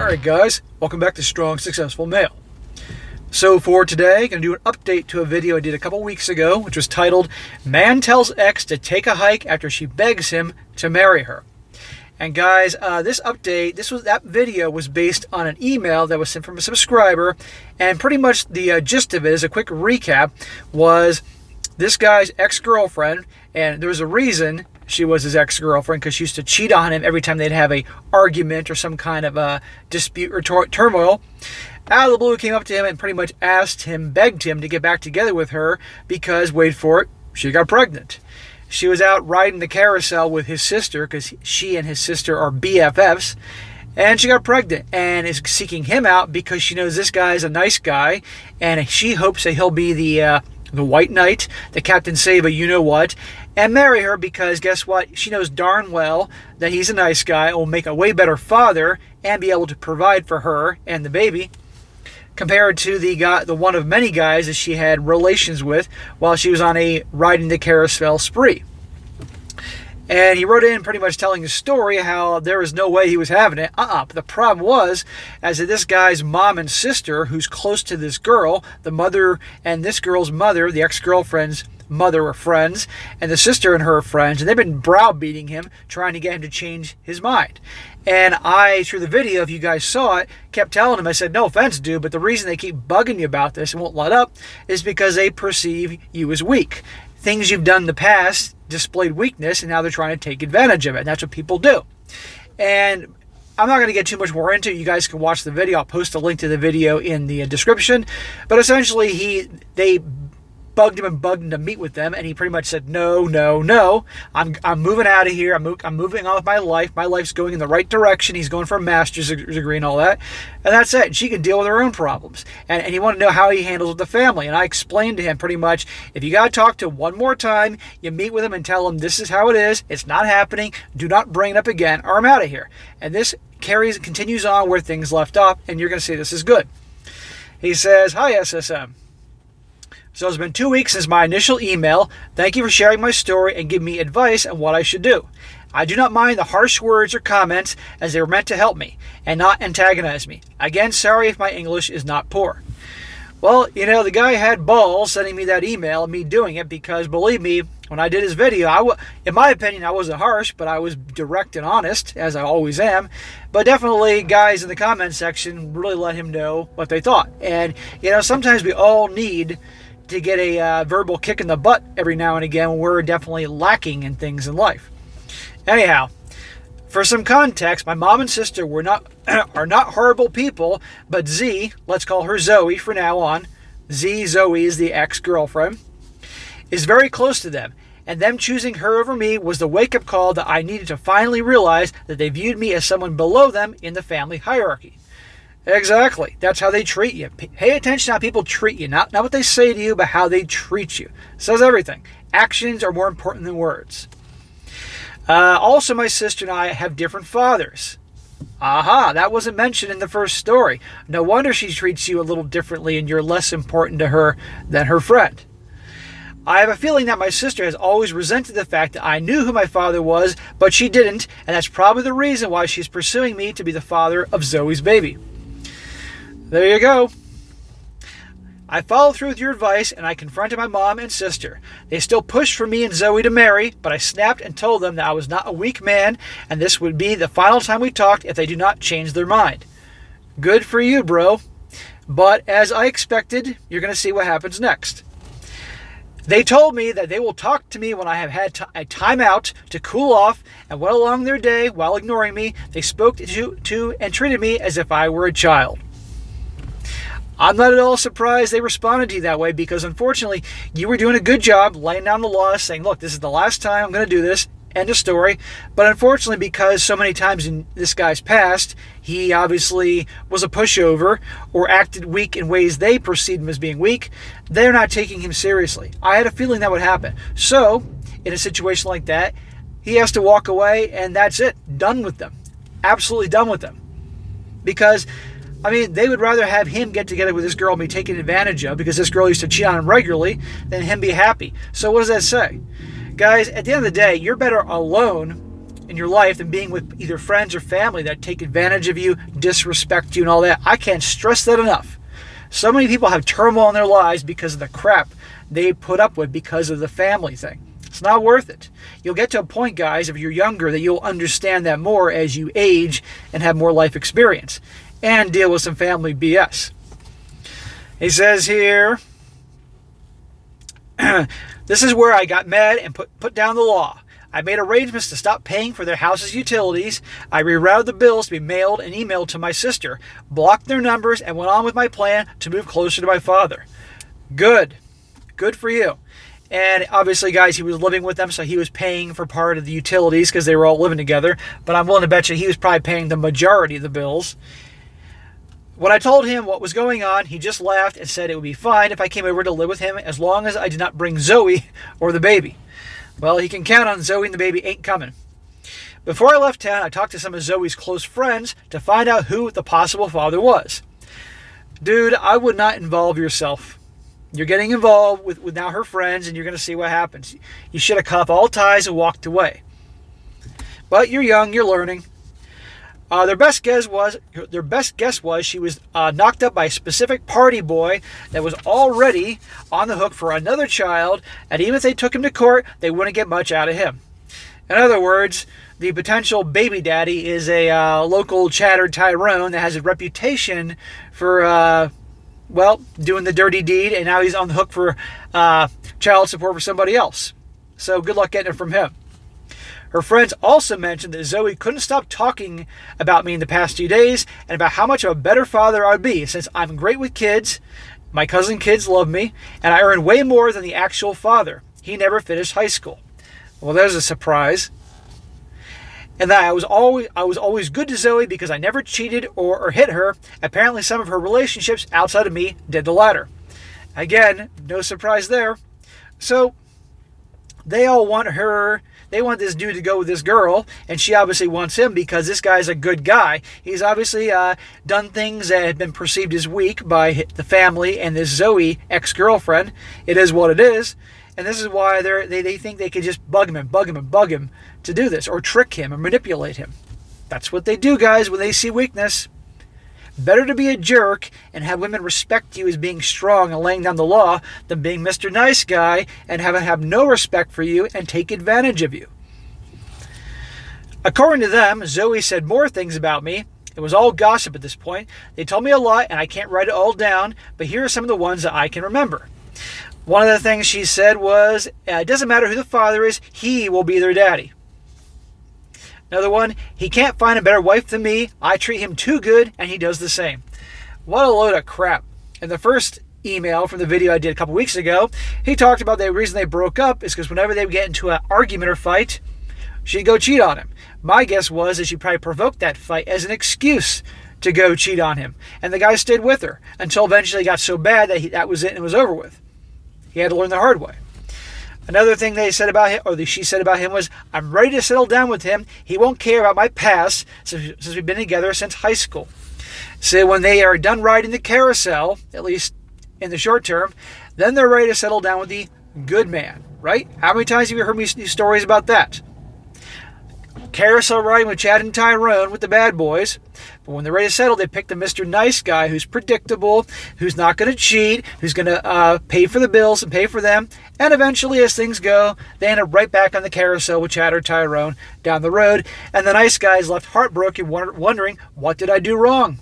Alright guys, welcome back to Strong Successful Male. So for today, I'm going to do an update to a video I did a couple weeks ago, which was titled, Man Tells Ex to Take a Hike After She Begs Him to Marry Her. And guys, that video was based on an email that was sent from a subscriber, and pretty much the gist of it, as a quick recap, was this guy's ex-girlfriend, and there was a reason she was his ex-girlfriend, because she used to cheat on him every time they'd have a argument or some kind of a dispute or turmoil. Out of the blue, came up to him and pretty much begged him to get back together with her because, wait for it, she got pregnant. She was out riding the carousel with his sister, because she and his sister are BFFs, and she got pregnant and is seeking him out because she knows this guy's a nice guy, and she hopes that he'll be the white knight, the Captain Save you-know-what, and marry her because, guess what? She knows darn well that he's a nice guy, will make a way better father, and be able to provide for her and the baby, compared to the one of many guys that she had relations with while she was on a riding the carousel spree. And he wrote in pretty much telling his story how there was no way he was having it. But the problem was, as this guy's mom and sister, who's close to this girl, the mother and this girl's mother, the ex-girlfriend's mother, were friends, and the sister and her are friends, and they've been browbeating him, trying to get him to change his mind. And I, through the video, if you guys saw it, kept telling him, I said, no offense, dude, but the reason they keep bugging you about this and won't let up is because they perceive you as weak. Things you've done in the past displayed weakness, and now they're trying to take advantage of it, and that's what people do. And I'm not going to get too much more into it. You guys can watch the video. I'll post a link to the video in the description. But essentially, they bugged him and bugged him to meet with them, and he pretty much said, no, I'm moving out of here, I'm moving on with my life, my life's going in the right direction, he's going for a master's degree and all that, and that's it, and she can deal with her own problems, and he wanted to know how he handles with the family, and I explained to him pretty much, if you got to talk to him one more time, you meet with him and tell him this is how it is, it's not happening, do not bring it up again, or I'm out of here. And this continues on where things left off, and you're going to see this is good. He says, hi SSM. So it's been 2 weeks since my initial email. Thank you for sharing my story and giving me advice on what I should do. I do not mind the harsh words or comments, as they were meant to help me and not antagonize me. Again, sorry if my English is not poor. Well, the guy had balls sending me that email and me doing it, because believe me, when I did his video, in my opinion, I wasn't harsh, but I was direct and honest, as I always am. But definitely, guys in the comment section really let him know what they thought. And, sometimes we all need to get a verbal kick in the butt every now and again when we're definitely lacking in things in life. Anyhow, for some context, my mom and sister are not horrible people, but Z, let's call her Zoe for now on, Zoe is the ex-girlfriend, is very close to them, and them choosing her over me was the wake-up call that I needed to finally realize that they viewed me as someone below them in the family hierarchy. Exactly. That's how they treat you. Pay attention to how people treat you. Not what they say to you, but how they treat you. It says everything. Actions are more important than words. Also, my sister and I have different fathers. That wasn't mentioned in the first story. No wonder she treats you a little differently and you're less important to her than her friend. I have a feeling that my sister has always resented the fact that I knew who my father was, but she didn't, and that's probably the reason why she's pursuing me to be the father of Zoe's baby. There you go. I followed through with your advice, and I confronted my mom and sister. They still pushed for me and Zoe to marry, but I snapped and told them that I was not a weak man, and this would be the final time we talked if they do not change their mind. Good for you, bro. But as I expected, you're going to see what happens next. They told me that they will talk to me when I have had a time out to cool off, and went along their day while ignoring me. They spoke to and treated me as if I were a child. I'm not at all surprised they responded to you that way, because unfortunately you were doing a good job laying down the law, saying, look, this is the last time I'm going to do this, end of story. But unfortunately, because so many times in this guy's past, he obviously was a pushover or acted weak in ways they perceived him as being weak, they're not taking him seriously. I had a feeling that would happen. So, in a situation like that, he has to walk away, and that's it. Done with them. Absolutely done with them. Because they would rather have him get together with this girl and be taken advantage of, because this girl used to cheat on him regularly, than him be happy. So what does that say? Guys, at the end of the day, you're better alone in your life than being with either friends or family that take advantage of you, disrespect you, and all that. I can't stress that enough. So many people have turmoil in their lives because of the crap they put up with because of the family thing. It's not worth it. You'll get to a point, guys, if you're younger, that you'll understand that more as you age and have more life experience and deal with some family BS. He says here, this is where I got mad and put down the law. I made arrangements to stop paying for their house's utilities. I rerouted the bills to be mailed and emailed to my sister, blocked their numbers, and went on with my plan to move closer to my father. Good. Good for you. And obviously, guys, he was living with them, so he was paying for part of the utilities because they were all living together. But I'm willing to bet you he was probably paying the majority of the bills. When I told him what was going on, he just laughed and said it would be fine if I came over to live with him as long as I did not bring Zoe or the baby. Well, he can count on Zoe and the baby ain't coming. Before I left town, I talked to some of Zoe's close friends to find out who the possible father was. Dude, I would not involve yourself. You're getting involved with now her friends, and you're going to see what happens. You should have cut off all ties and walked away. But you're young, you're learning. Their best guess was she was knocked up by a specific party boy that was already on the hook for another child, and even if they took him to court, they wouldn't get much out of him. In other words, the potential baby daddy is a local chattered Tyrone that has a reputation for, doing the dirty deed, and now he's on the hook for child support for somebody else. So good luck getting it from him. Her friends also mentioned that Zoe couldn't stop talking about me in the past few days and about how much of a better father I'd be since I'm great with kids, my cousin kids love me, and I earn way more than the actual father. He never finished high school. Well, there's a surprise. And that I was always good to Zoe because I never cheated or hit her. Apparently some of her relationships outside of me did the latter. Again, no surprise there. So they all want her. They want this dude to go with this girl, and she obviously wants him because this guy's a good guy. He's obviously done things that have been perceived as weak by the family and this Zoe ex-girlfriend. It is what it is, and this is why they think they could just bug him to do this, or trick him or manipulate him. That's what they do, guys, when they see weakness. Better to be a jerk and have women respect you as being strong and laying down the law than being Mr. Nice Guy and have no respect for you and take advantage of you. According to them, Zoe said more things about me. It was all gossip at this point. They told me a lot and I can't write it all down, but here are some of the ones that I can remember. One of the things she said was, it doesn't matter who the father is, he will be their daddy. Another one, he can't find a better wife than me. I treat him too good, and he does the same. What a load of crap. In the first email from the video I did a couple weeks ago, he talked about the reason they broke up is because whenever they would get into an argument or fight, she'd go cheat on him. My guess was that she probably provoked that fight as an excuse to go cheat on him. And the guy stayed with her until eventually it got so bad that that was it and it was over with. He had to learn the hard way. Another thing they said about him, or she said about him, was, I'm ready to settle down with him. He won't care about my past since we've been together since high school. So when they are done riding the carousel, at least in the short term, then they're ready to settle down with the good man, right? How many times have you heard me these stories about that? Carousel riding with Chad and Tyrone with the bad boys. But when they're ready to settle, they pick the Mr. Nice Guy who's predictable, who's not going to cheat, who's going to pay for the bills and pay for them. And eventually, as things go, they end up right back on the carousel with Chad or Tyrone down the road. And the nice guy is left heartbroken, wondering, what did I do wrong?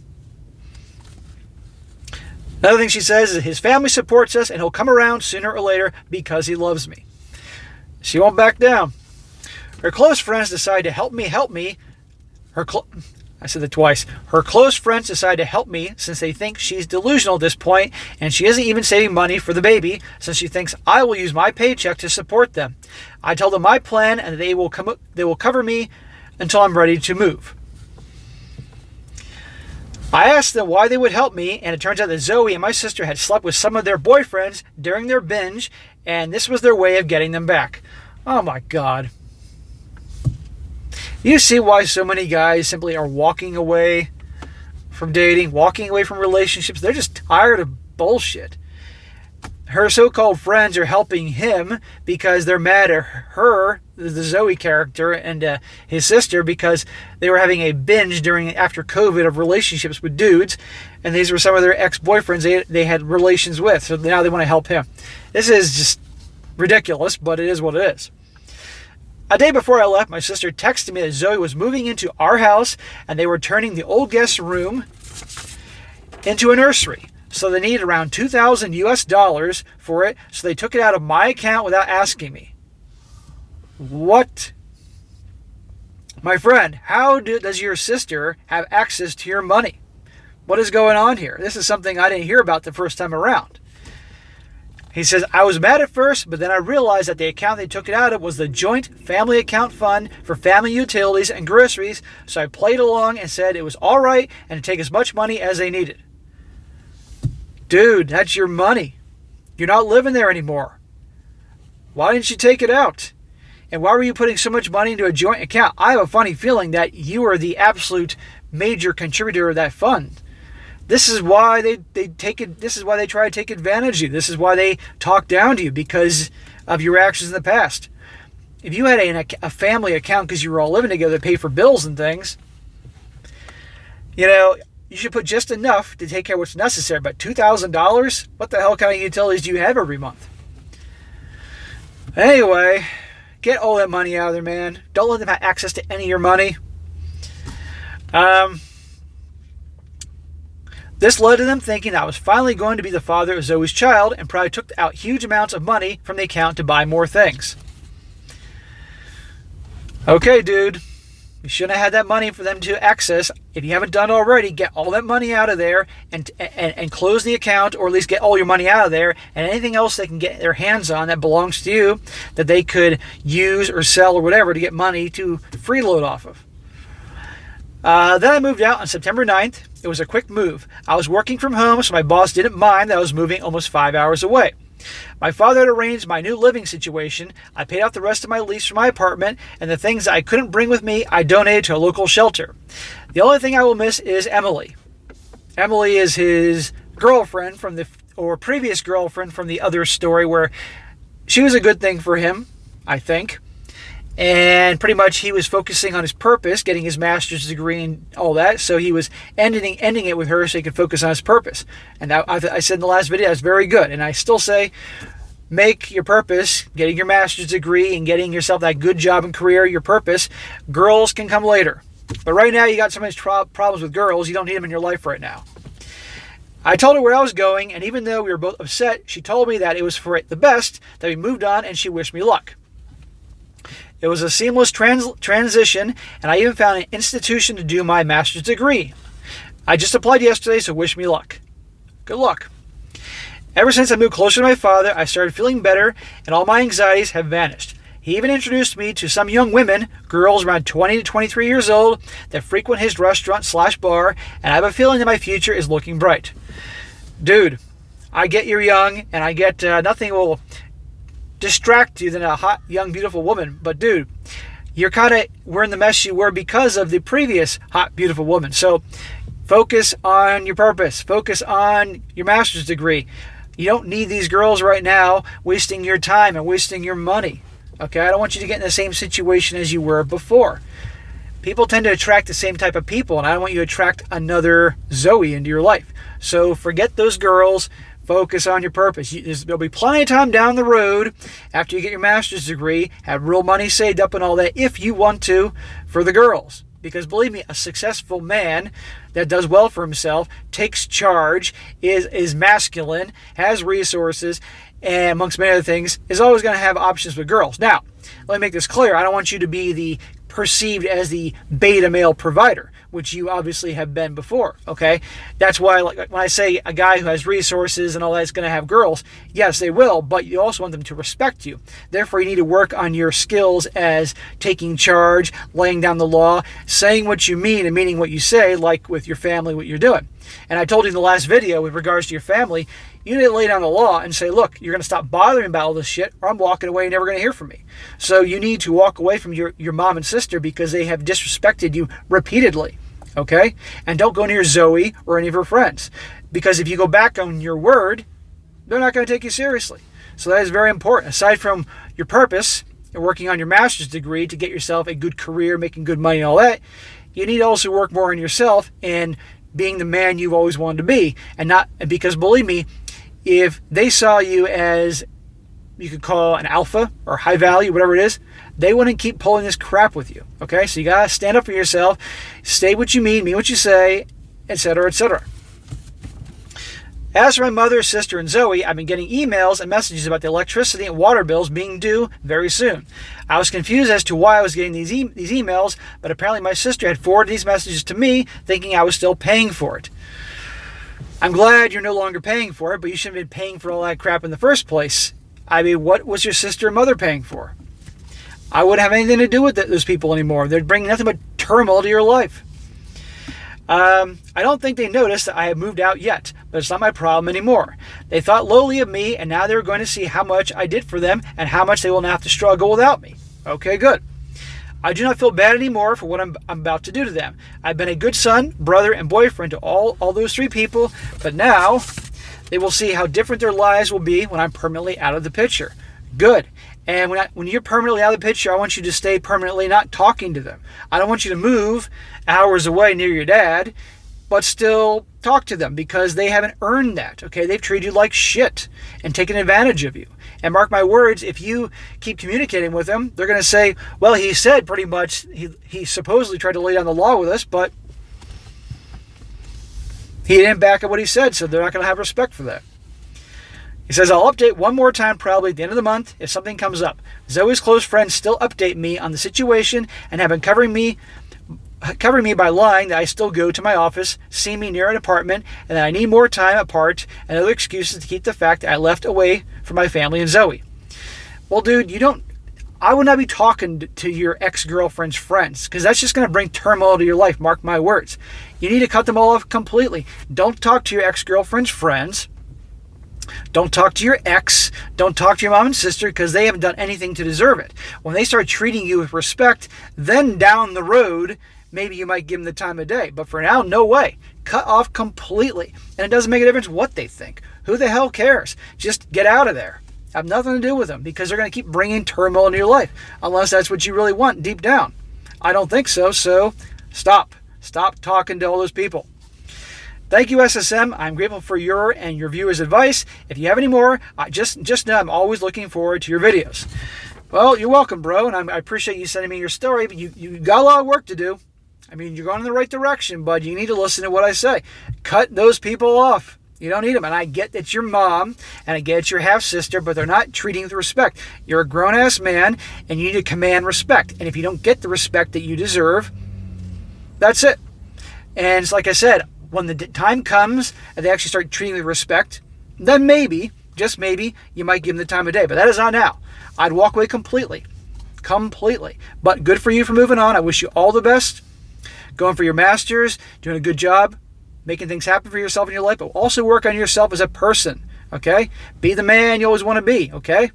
Another thing she says is his family supports us and he'll come around sooner or later because he loves me. She won't back down. Her close friends decide to help me. I said that twice. Her close friends decide to help me since they think she's delusional at this point, and she isn't even saving money for the baby since she thinks I will use my paycheck to support them. I tell them my plan, and they will cover me until I'm ready to move. I asked them why they would help me, and it turns out that Zoe and my sister had slept with some of their boyfriends during their binge, and this was their way of getting them back. Oh my God. You see why so many guys simply are walking away from dating, walking away from relationships. They're just tired of bullshit. her so-called friends are helping him because they're mad at her, the Zoe character, and his sister, because they were having a binge after COVID of relationships with dudes, and these were some of their ex-boyfriends they had relations with, so now they want to help him. This is just ridiculous, but it is what it is. A day before I left, my sister texted me that Zoe was moving into our house, and they were turning the old guest room into a nursery. So they needed around $2,000 US for it, so they took it out of my account without asking me. What? My friend, how does your sister have access to your money? What is going on here? This is something I didn't hear about the first time around. He says, I was mad at first, but then I realized that the account they took it out of was the joint family account fund for family utilities and groceries, so I played along and said it was all right and to take as much money as they needed. Dude, that's your money. You're not living there anymore. Why didn't you take it out? And why were you putting so much money into a joint account? I have a funny feeling that you are the absolute major contributor of that fund. This is why they take it. This is why they try to take advantage of you. This is why they talk down to you, because of your actions in the past. If you had a family account because you were all living together to pay for bills and things, you should put just enough to take care of what's necessary. But $2,000? What the hell kind of utilities do you have every month? Anyway, get all that money out of there, man. Don't let them have access to any of your money. This led to them thinking I was finally going to be the father of Zoe's child, and probably took out huge amounts of money from the account to buy more things. Okay, dude. You shouldn't have had that money for them to access. If you haven't done it already, get all that money out of there and close the account, or at least get all your money out of there, and anything else they can get their hands on that belongs to you that they could use or sell or whatever to get money to freeload off of. Then I moved out on September 9th. It was a quick move. I was working from home, so my boss didn't mind that I was moving almost 5 hours away. My father had arranged my new living situation. I paid off the rest of my lease for my apartment, and the things I couldn't bring with me, I donated to a local shelter. The only thing I will miss is Emily. Emily is his girlfriend previous girlfriend from the other story, where she was a good thing for him, I think. And pretty much he was focusing on his purpose, getting his master's degree and all that. So he was ending it with her so he could focus on his purpose. And that, I said in the last video, that's very good. And I still say, make your purpose, getting your master's degree and getting yourself that good job and career, your purpose. Girls can come later. But right now you got so many problems with girls, you don't need them in your life right now. I told her where I was going, and even though we were both upset, she told me that it was for the best, that we moved on, and she wished me luck. It was a seamless transition, and I even found an institution to do my master's degree. I just applied yesterday, so wish me luck. Good luck. Ever since I moved closer to my father, I started feeling better, and all my anxieties have vanished. He even introduced me to some young women, girls around 20 to 23 years old, that frequent his restaurant/bar, and I have a feeling that my future is looking bright. Dude, I get you're young, and I get nothing will distract you than a hot, young, beautiful woman. But dude, we're in the mess you were because of the previous hot, beautiful woman. So focus on your purpose. Focus on your master's degree. You don't need these girls right now wasting your time and wasting your money. Okay, I don't want you to get in the same situation as you were before. People tend to attract the same type of people, and I don't want you to attract another Zoe into your life. So forget those girls. Focus on your purpose. There'll be plenty of time down the road after you get your master's degree, have real money saved up and all that, if you want to, for the girls. Because believe me, a successful man that does well for himself, takes charge, is masculine, has resources, and amongst many other things, is always going to have options with girls. Now, let me make this clear. I don't want you to be perceived as the beta male provider, which you obviously have been before, okay? That's why, like, when I say a guy who has resources and all that is going to have girls, yes, they will, but you also want them to respect you. Therefore, you need to work on your skills as taking charge, laying down the law, saying what you mean and meaning what you say, like with your family, what you're doing. And I told you in the last video with regards to your family, you need to lay down the law and say, look, you're going to stop bothering me about all this shit, or I'm walking away and you're never going to hear from me. So you need to walk away from your mom and sister because they have disrespected you repeatedly, okay? And don't go near Zoe or any of her friends. Because if you go back on your word, they're not going to take you seriously. So that is very important. Aside from your purpose and working on your master's degree to get yourself a good career, making good money and all that, you need to also work more on yourself and being the man you've always wanted to be. And not because, believe me, if they saw you as, you could call an alpha or high value, whatever it is, they wouldn't keep pulling this crap with you. Okay? So you got to stand up for yourself, say what you mean what you say, etc., etc. As for my mother, sister, and Zoe, I've been getting emails and messages about the electricity and water bills being due very soon. I was confused as to why I was getting these emails, but apparently my sister had forwarded these messages to me, thinking I was still paying for it. I'm glad you're no longer paying for it, but you shouldn't have been paying for all that crap in the first place. I mean, what was your sister and mother paying for? I wouldn't have anything to do with those people anymore. They'd bring nothing but turmoil to your life. I don't think they noticed that I have moved out yet, but it's not my problem anymore. They thought lowly of me, and now they're going to see how much I did for them and how much they will now have to struggle without me. Okay, good. I do not feel bad anymore for what I'm about to do to them. I've been a good son, brother, and boyfriend to all those three people, but now they will see how different their lives will be when I'm permanently out of the picture. Good. And when you're permanently out of the picture, I want you to stay permanently not talking to them. I don't want you to move hours away near your dad, but still talk to them because they haven't earned that. Okay, they've treated you like shit and taken advantage of you. And mark my words, if you keep communicating with them, they're going to say, well, he said pretty much, he supposedly tried to lay down the law with us, but he didn't back up what he said, so they're not going to have respect for that. He says, I'll update one more time probably at the end of the month if something comes up. Zoe's close friends still update me on the situation and have been covering me by lying that I still go to my office, see me near an apartment, and that I need more time apart, and other excuses to keep the fact that I left away from my family and Zoe. Well, dude, I would not be talking to your ex-girlfriend's friends because that's just going to bring turmoil to your life, mark my words. You need to cut them all off completely. Don't talk to your ex-girlfriend's friends. Don't talk to your ex. Don't talk to your mom and sister because they haven't done anything to deserve it. When they start treating you with respect, then down the road, maybe you might give them the time of day. But for now, no way. Cut off completely. And it doesn't make a difference what they think. Who the hell cares? Just get out of there. Have nothing to do with them because they're going to keep bringing turmoil into your life unless that's what you really want deep down. I don't think so, so stop. Stop talking to all those people. Thank you, SSM. I'm grateful for your and your viewers' advice. If you have any more, just know I'm always looking forward to your videos. Well, you're welcome, bro, and I appreciate you sending me your story, but you got a lot of work to do. I mean, you're going in the right direction, but you need to listen to what I say. Cut those people off. You don't need them. And I get that your mom, and I get it's your half-sister, but they're not treating you with respect. You're a grown-ass man, and you need to command respect. And if you don't get the respect that you deserve, that's it. And it's like I said, when the time comes and they actually start treating you with respect, then maybe, just maybe, you might give them the time of day. But that is not now. I'd walk away completely. Completely. But good for you for moving on. I wish you all the best. Going for your master's, doing a good job, making things happen for yourself in your life, but also work on yourself as a person, okay? Be the man you always want to be, okay?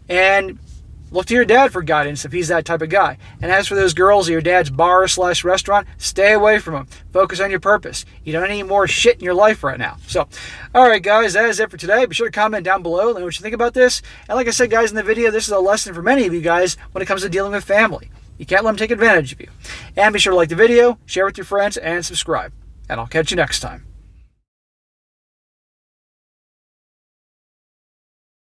And look to your dad for guidance if he's that type of guy. And as for those girls at your dad's bar/restaurant, stay away from them. Focus on your purpose. You don't need any more shit in your life right now. So, all right, guys, that is it for today. Be sure to comment down below. Let me know what you think about this. And like I said, guys, in the video, this is a lesson for many of you guys when it comes to dealing with family. You can't let them take advantage of you. And be sure to like the video, share with your friends, and subscribe. And I'll catch you next time.